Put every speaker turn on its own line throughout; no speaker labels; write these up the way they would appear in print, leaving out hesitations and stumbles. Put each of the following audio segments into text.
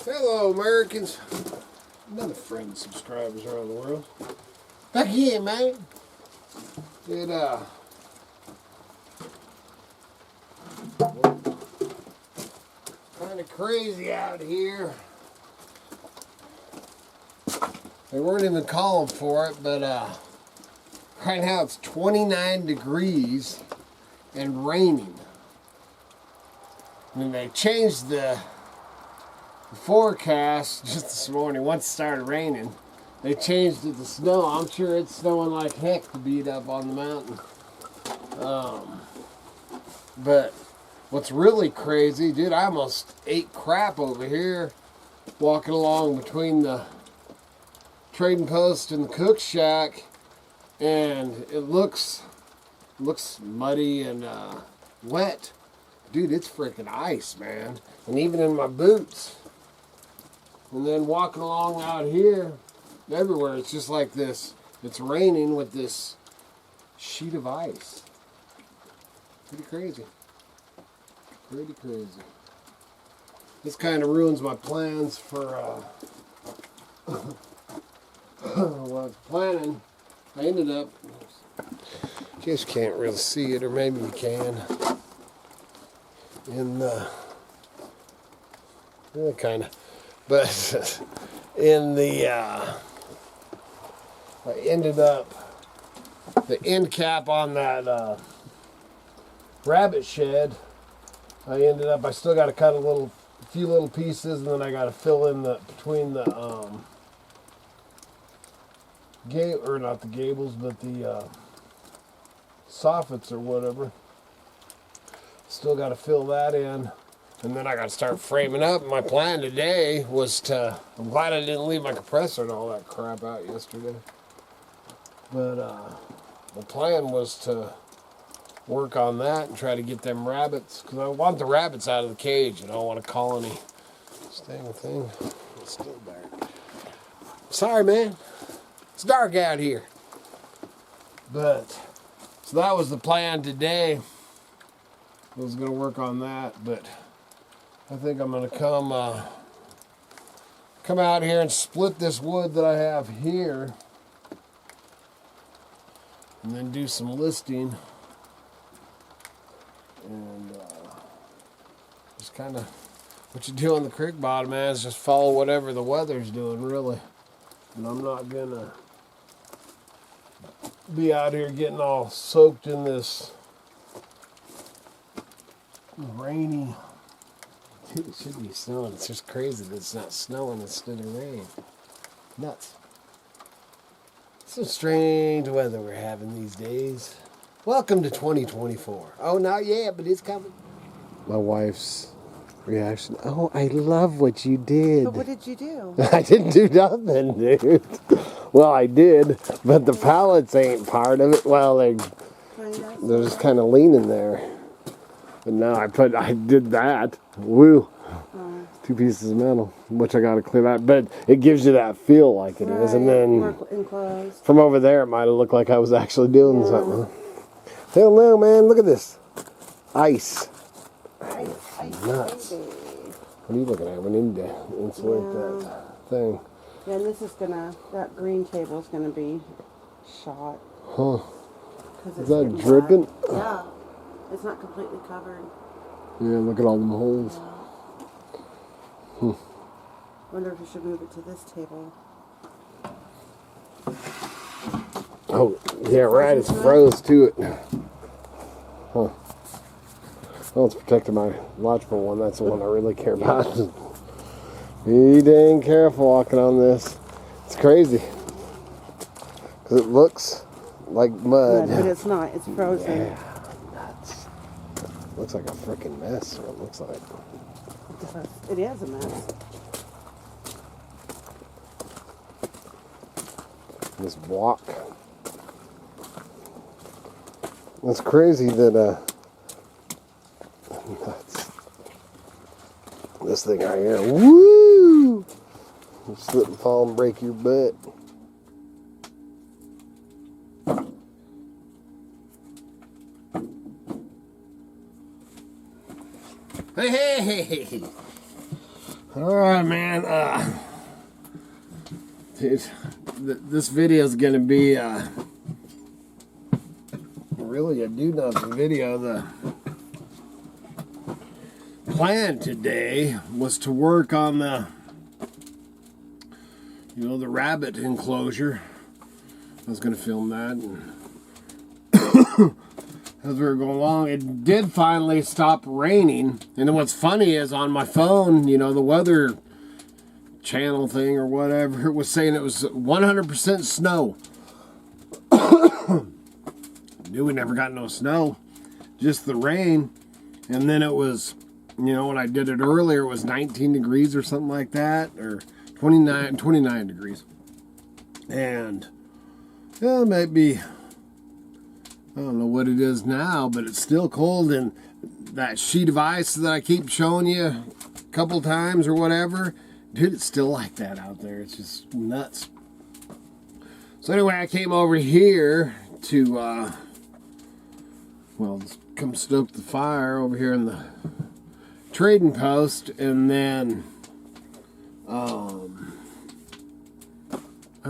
Hello, Americans. Another friend and subscribers around the world. Back here, man. It, kind of crazy out here. They weren't even calling for it, but, right now it's 29 degrees and raining. And they changed the forecast just this morning. Once it started raining, they changed it to snow. I'm sure it's snowing like heck to beat up on the mountain. But what's really crazy, dude, I almost ate crap over here walking along between the trading post and the cook shack, and it looks muddy and wet. Dude, it's freaking ice, man. And even in my boots. And then walking along out here, everywhere, it's just like this. It's raining with this sheet of ice. Pretty crazy. Pretty crazy. This kind of ruins my plans for what I was planning. I ended up, just can't really see it, or maybe you can. In the, yeah, kind of, but in the, I ended up, the end cap on that rabbit shed, I still got to cut a few little pieces, and then I got to fill in between the, not the gables, but the soffits or whatever. Still got to fill that in, and then I got to start framing up. My plan today was I'm glad I didn't leave my compressor and all that crap out yesterday. But the plan was to work on that and try to get them rabbits, because I want the rabbits out of the cage. I don't want a colony staying thing. It's still dark. Sorry, man. It's dark out here. But, so that was the plan today. I was going to work on that, but I think I'm going to come out here and split this wood that I have here, and then do some listing, and just kind of what you do on the creek bottom, man, is just follow whatever the weather's doing, really. And I'm not going to be out here getting all soaked in this rainy. Dude, it should be snowing. It's just crazy that it's not snowing instead of rain. Nuts. Some strange weather we're having these days. Welcome to 2024. Oh, not yet, but it's coming. My wife's reaction. Oh, I love what you did.
But what did you do?
I didn't do nothing, dude. Well, I did, but the pallets ain't part of it. Well, they're just kind of leaning there. But no, I did that. Woo. Two pieces of metal, which I got to clear that. But it gives you that feel like it is. And then from over there, it might have looked like I was actually doing something. Hell no, man. Look at this. Ice. Nuts. What are you looking at? We need to insulate that thing.
Yeah, and this is that green table is gonna be shot.
Huh. Is that dripping?
Yeah. It's not completely covered.
Yeah, look at all them holes.
Yeah. Wonder if we should move it to this table.
Oh, yeah, right. It's froze to it. Huh. Well, it's protecting my lodgepole one. That's the one I really care about. Be dang careful walking on this. It's crazy. Because it looks like mud.
But it's not. It's frozen.
Yeah. Looks like a freaking mess, what it looks like.
It is a mess.
This block. It's crazy that, this thing right here, woo! You slip and fall and break your butt. Hey! All right, man. Dude, this video is gonna be really a do nothing video. The plan today was to work on the rabbit enclosure. I was gonna film that, and as we were going along, it did finally stop raining. And then what's funny is on my phone, the weather channel thing or whatever, it was saying it was 100% snow. Knew we never got no snow, just the rain. And then it was, when I did it earlier, it was 19 degrees or something like that, or 29 degrees. And yeah, it might be, I don't know what it is now, but it's still cold. And that sheet of ice that I keep showing you a couple times or whatever, dude, it's still like that out there. It's just nuts. So anyway, I came over here to, come stoke the fire over here in the trading post. And then, I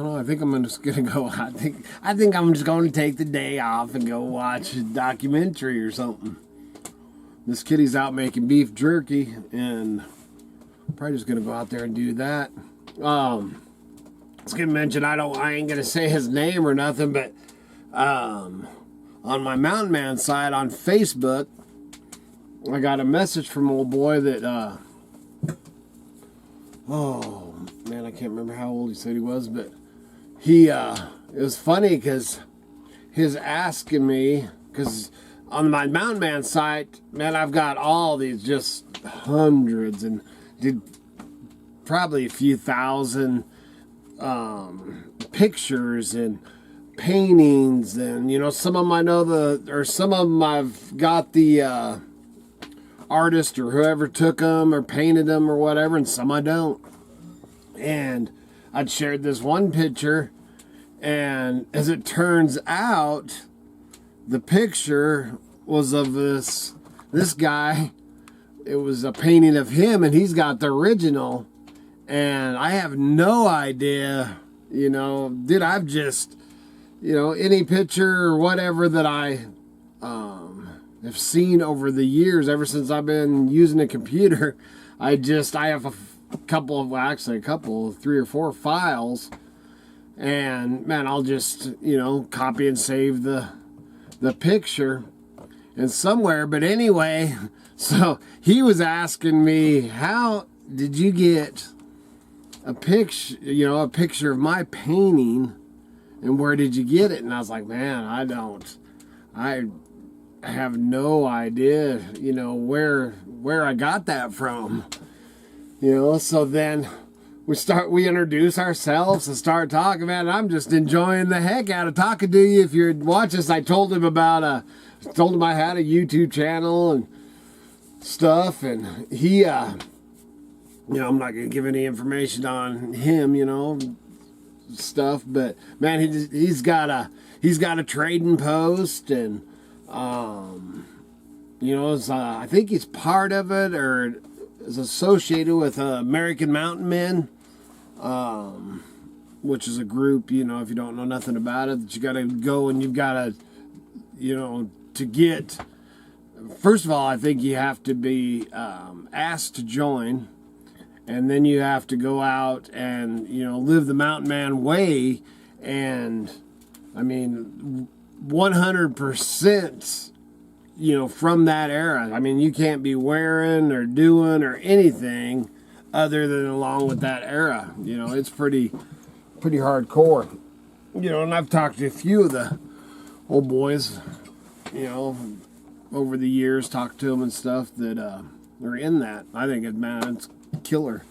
don't know, I think I'm just gonna go. I think I'm just gonna take the day off and go watch a documentary or something. This kitty's out making beef jerky, and I'm probably just gonna go out there and do that. I was gonna mention I ain't gonna say his name or nothing, but on my Mountain Man side on Facebook, I got a message from old boy that oh man, I can't remember how old he said he was, but it was funny because he was asking me, because on my Mountain Man site, man, I've got all these just hundreds and did probably a few thousand pictures and paintings, and some of them I know some of them I've got the artist or whoever took them or painted them or whatever, and some I don't. And I'd shared this one picture, and as it turns out, the picture was of this guy. It was a painting of him, and he's got the original. And I have no idea, dude, I've just, any picture or whatever that I have seen over the years, ever since I've been using a computer, I have a couple, 3 or 4 files, and man, I'll just copy and save the picture and somewhere. But anyway, so he was asking me, how did you get a picture of my painting, and where did you get it? And I was like, man, I have no idea where I got that from. So then we introduce ourselves and start talking, man. I'm just enjoying the heck out of talking to you. If you're watching this, I told him I had a YouTube channel and stuff, and he, I'm not gonna give any information on him, stuff, but man, he's got a trading post, and I think he's part of it or is associated with American Mountain Men, which is a group, if you don't know nothing about it, that you got to go and you've got to, to get, first of all, I think you have to be asked to join, and then you have to go out and, live the Mountain Man way, and, 100%, from that era. You can't be wearing or doing or anything other than along with that era. It's pretty hardcore. And I've talked to a few of the old boys, over the years, talked to them and stuff that are in that. I think it's killer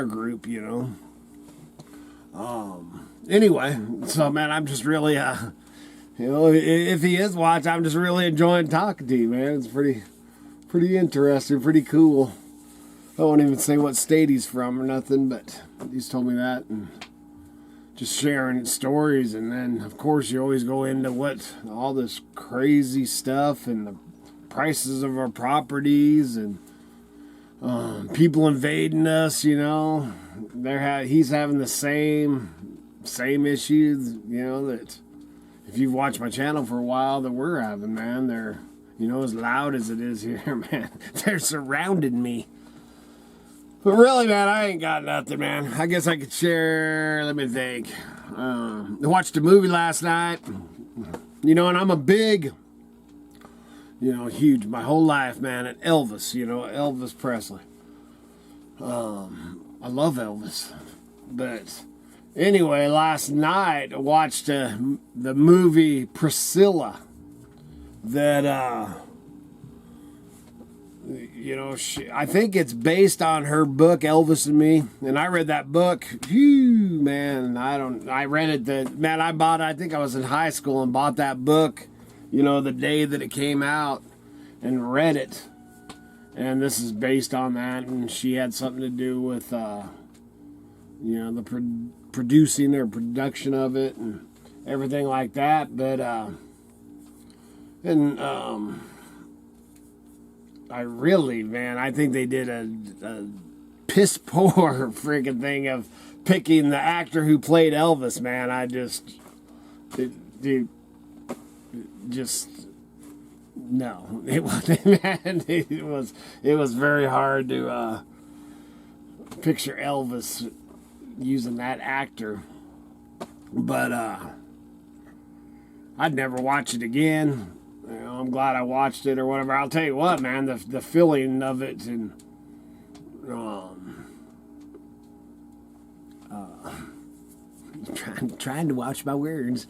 group, Anyway, so man, I'm just really if he is watching, I'm just really enjoying talking to you, man. It's pretty interesting, pretty cool. I won't even say what state he's from or nothing, but he's told me that, and just sharing stories. And then, of course, you always go into all this crazy stuff and the prices of our properties, and people invading us, you know. He's having the same issues, you know, that if you've watched my channel for a while that we're having, man. They're, you know, as loud as it is here, man, they're surrounding me. But really, man, I ain't got nothing, man. I guess I could share, let me think. I watched a movie last night, you know, and I'm a big, you know, huge, my whole life, man, at Elvis, you know, Elvis Presley. I love Elvis. But anyway, last night I watched the movie Priscilla that, you know, I think it's based on her book, Elvis and Me. And I read that book. Phew, man, I read it, I think I was in high school and bought that book, you know, the day that it came out and read it. And this is based on that. And she had something to do with, you know, the producing or production of it and everything like that. But, I really, man, I think they did a piss poor freaking thing of picking the actor who played Elvis, man. No, it wasn't, man. It was very hard to picture Elvis using that actor. But I'd never watch it again. You know, I'm glad I watched it or whatever. I'll tell you what, man, the feeling of it and trying to watch my words.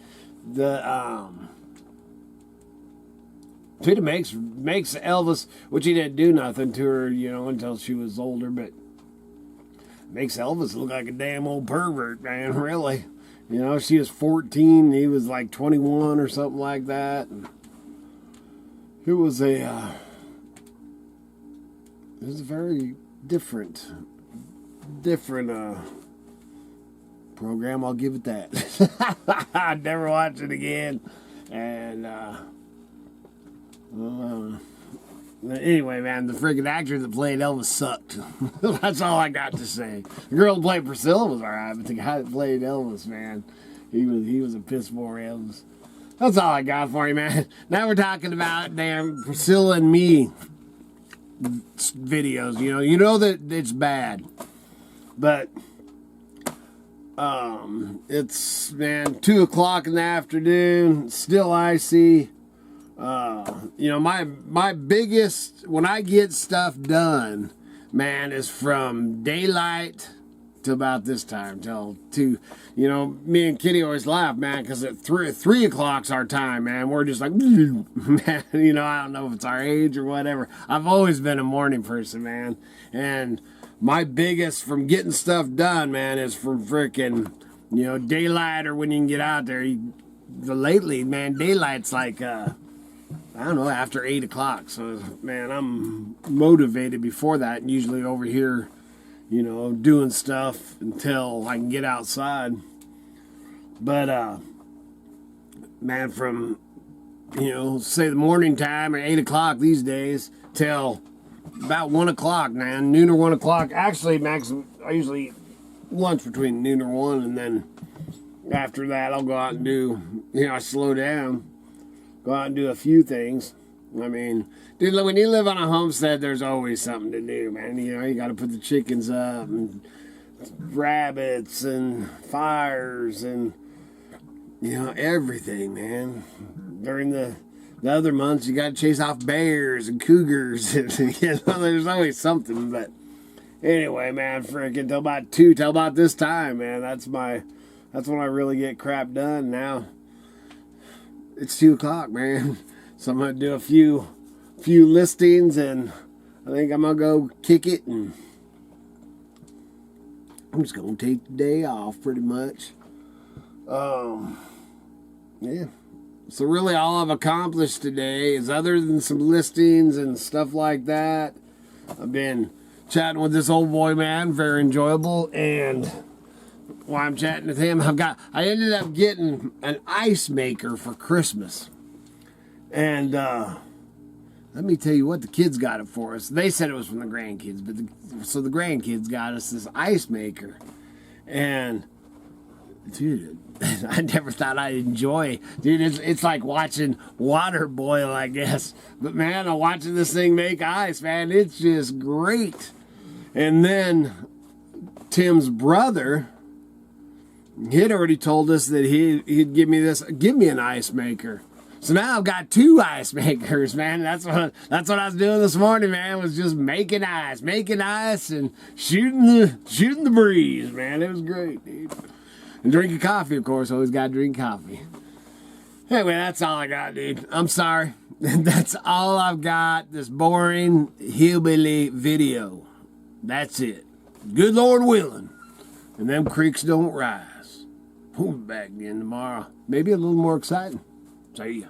It makes Elvis, which he didn't do nothing to her, you know, until she was older, but makes Elvis look like a damn old pervert, man, really. You know, she was 14, he was like 21 or something like that. And it was a very different program, I'll give it that. I'd never watch it again. And anyway, man, the freaking actor that played Elvis sucked. That's all I got to say. The girl that played Priscilla was alright, but the guy that played Elvis, man, he was a piss poor Elvis. That's all I got for you, man. Now we're talking about damn Priscilla and Me videos. You know that it's bad, but it's, man, 2 o'clock in the afternoon, still icy. You know, my biggest, when I get stuff done, man, is from daylight to about this time, till 2. You know, me and Kitty always laugh, man, because at 3 o'clock's our time, man. We're just like, man, you know, I don't know if it's our age or whatever. I've always been a morning person, man. And my biggest from getting stuff done, man, is from freaking, you know, daylight or when you can get out there. Lately, man, daylight's like, I don't know, after 8 o'clock. So, man, I'm motivated before that, and usually over here, you know, doing stuff until I can get outside. But, man, from, you know, say the morning time or 8 o'clock these days till about 1 o'clock, man, noon or 1 o'clock. Actually, Max, I usually eat lunch between noon or 1, and then after that I'll go out and do, you know, I slow down, go out and do a few things. I mean, dude, when you live on a homestead, there's always something to do, man. You know, you got to put the chickens up and rabbits and fires and, you know, everything, man. During the other months, you got to chase off bears and cougars. And, you know, there's always something. But anyway, man, freaking till about this time, man. That's when I really get crap done. Now it's 2 o'clock, man. So I'm going to do a few listings, and I think I'm going to go kick it, and I'm just going to take the day off pretty much. Yeah. So really all I've accomplished today is, other than some listings and stuff like that, I've been chatting with this old boy, man, very enjoyable, and while I'm chatting with him, I ended up getting an ice maker for Christmas. And let me tell you what, the kids got it for us. They said it was from the grandkids, but so the grandkids got us this ice maker. And, dude, I never thought I'd enjoy. Dude, it's like watching water boil, I guess. But, man, I'm watching this thing make ice, man. It's just great. And then Tim's brother, he'd already told us that he'd give me an ice maker. So now I've got 2 ice makers, man. That's what I was doing this morning, man. Was just making ice and shooting the breeze, man. It was great, dude. And drinking coffee, of course. Always got to drink coffee. Anyway, that's all I got, dude. I'm sorry. That's all I've got. This boring hillbilly video. That's it. Good Lord willing. And them creeks don't rise. We'll be back again tomorrow. Maybe a little more exciting. See ya.